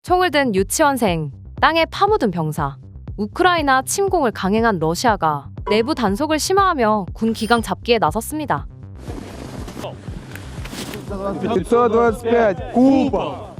총을 든 유치원생, 땅에 파묻은 병사, 우크라이나 침공을 강행한 러시아가 내부 단속을 심화하며 군 기강 잡기에 나섰습니다. 525 Куба.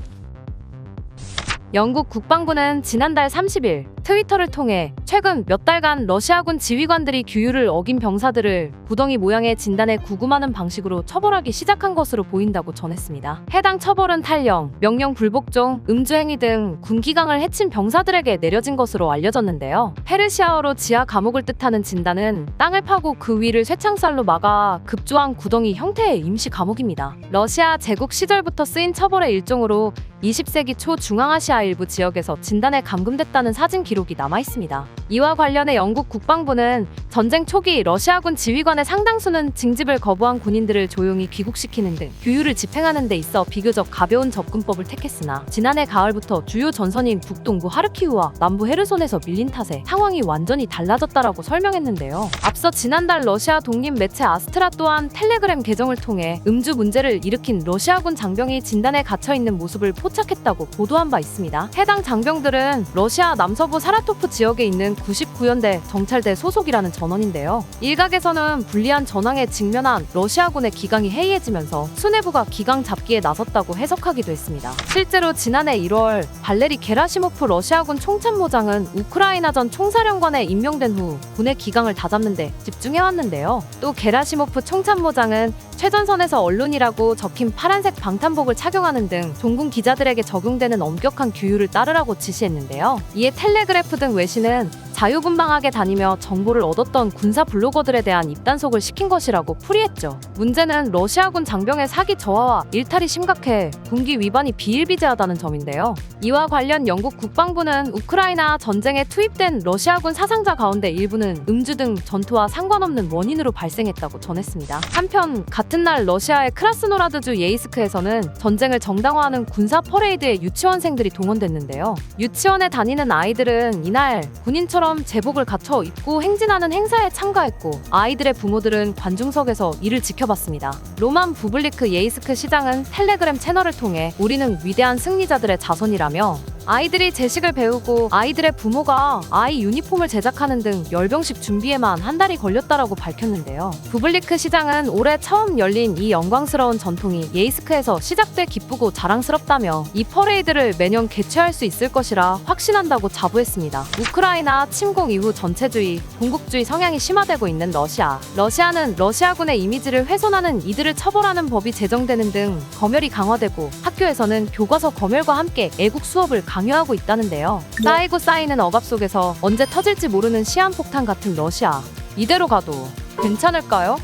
영국 국방부는 지난달 30일 트위터를 통해 최근 몇 달간 러시아군 지휘관들이 규율을 어긴 병사들을 구덩이 모양의 진단에 구금하는 방식으로 처벌하기 시작한 것으로 보인다고 전했습니다. 해당 처벌은 탈영, 명령 불복종, 음주행위 등 군기강을 해친 병사들에게 내려진 것으로 알려졌는데요. 페르시아어로 지하 감옥을 뜻하는 진단은 땅을 파고 그 위를 쇠창살로 막아 급조한 구덩이 형태의 임시 감옥입니다. 러시아 제국 시절부터 쓰인 처벌의 일종으로 20세기 초 중앙아시아 일부 지역에서 진단에 감금됐다는 사진 기록이 남아있습니다. 이와 관련해 영국 국방부는 전쟁 초기 러시아군 지휘관의 상당수는 징집을 거부한 군인들을 조용히 귀국시키는 등 규율을 집행하는 데 있어 비교적 가벼운 접근법을 택했으나 지난해 가을부터 주요 전선인 북동부 하르키우와 남부 헤르손에서 밀린 탓에 상황이 완전히 달라졌다라고 설명했는데요. 앞서 지난달 러시아 독립 매체 아스트라 또한 텔레그램 계정을 통해 음주 문제를 일으킨 러시아군 장병이 진단에 갇혀있는 모습을 포착했다고 보도한 바 있습니다. 해당 장병들은 러시아 남서부 사라토프 지역에 있는 99연대 정찰대 소속이라는 전원인데요. 일각에서는 불리한 전황에 직면한 러시아군의 기강이 해이해지면서 수뇌부가 기강 잡기에 나섰다고 해석하기도 했습니다. 실제로 지난해 1월 발레리 게라시모프 러시아군 총참모장은 우크라이나전 총사령관에 임명된 후 군의 기강을 다잡는 데 집중해왔는데요. 또 게라시모프 총참모장은 최전선에서 언론이라고 적힌 파란색 방탄복을 착용하는 등 종군 기자들에게 적용되는 엄격한 규율을 따르라고 지시했는데요. 이에 텔레그래프 등 외신은 자유분방하게 다니며 정보를 얻었던 군사 블로거들에 대한 입단속을 시킨 것이라고 풀이했죠. 문제는 러시아군 장병의 사기 저하와 일탈이 심각해 군기 위반이 비일비재하다는 점인데요. 이와 관련 영국 국방부는 우크라이나 전쟁에 투입된 러시아군 사상자 가운데 일부는 음주 등 전투와 상관없는 원인으로 발생했다고 전했습니다. 한편 같은 날 러시아의 크라스노라드주 예이스크에서는 전쟁을 정당화하는 군사 퍼레이드에 유치원생들이 동원됐는데요. 유치원에 다니는 아이들은 이날 군인처럼 제복을 갖춰 입고 행진하는 행사에 참가했고 아이들의 부모들은 관중석에서 이를 지켜봤습니다. 로만 부블리크 예이스크 시장은 텔레그램 채널을 통해 우리는 위대한 승리자들의 자손이라며 아이들이 제식을 배우고 아이들의 부모가 아이 유니폼을 제작하는 등 열병식 준비에만 한 달이 걸렸다라고 밝혔는데요. 부블리크 시장은 올해 처음 열린 이 영광스러운 전통이 예이스크에서 시작돼 기쁘고 자랑스럽다며 이 퍼레이드를 매년 개최할 수 있을 것이라 확신한다고 자부했습니다. 우크라이나 침공 이후 전체주의, 군국주의 성향이 심화되고 있는 러시아. 러시아는 러시아군의 이미지를 훼손하는 이들을 처벌하는 법이 제정되는 등 검열이 강화되고 학교에서는 교과서 검열과 함께 애국 수업을 강요하고 있다는데요. 쌓이고 쌓이는 억압 속에서 언제 터질지 모르는 시한폭탄 같은 러시아. 이대로 가도 괜찮을까요?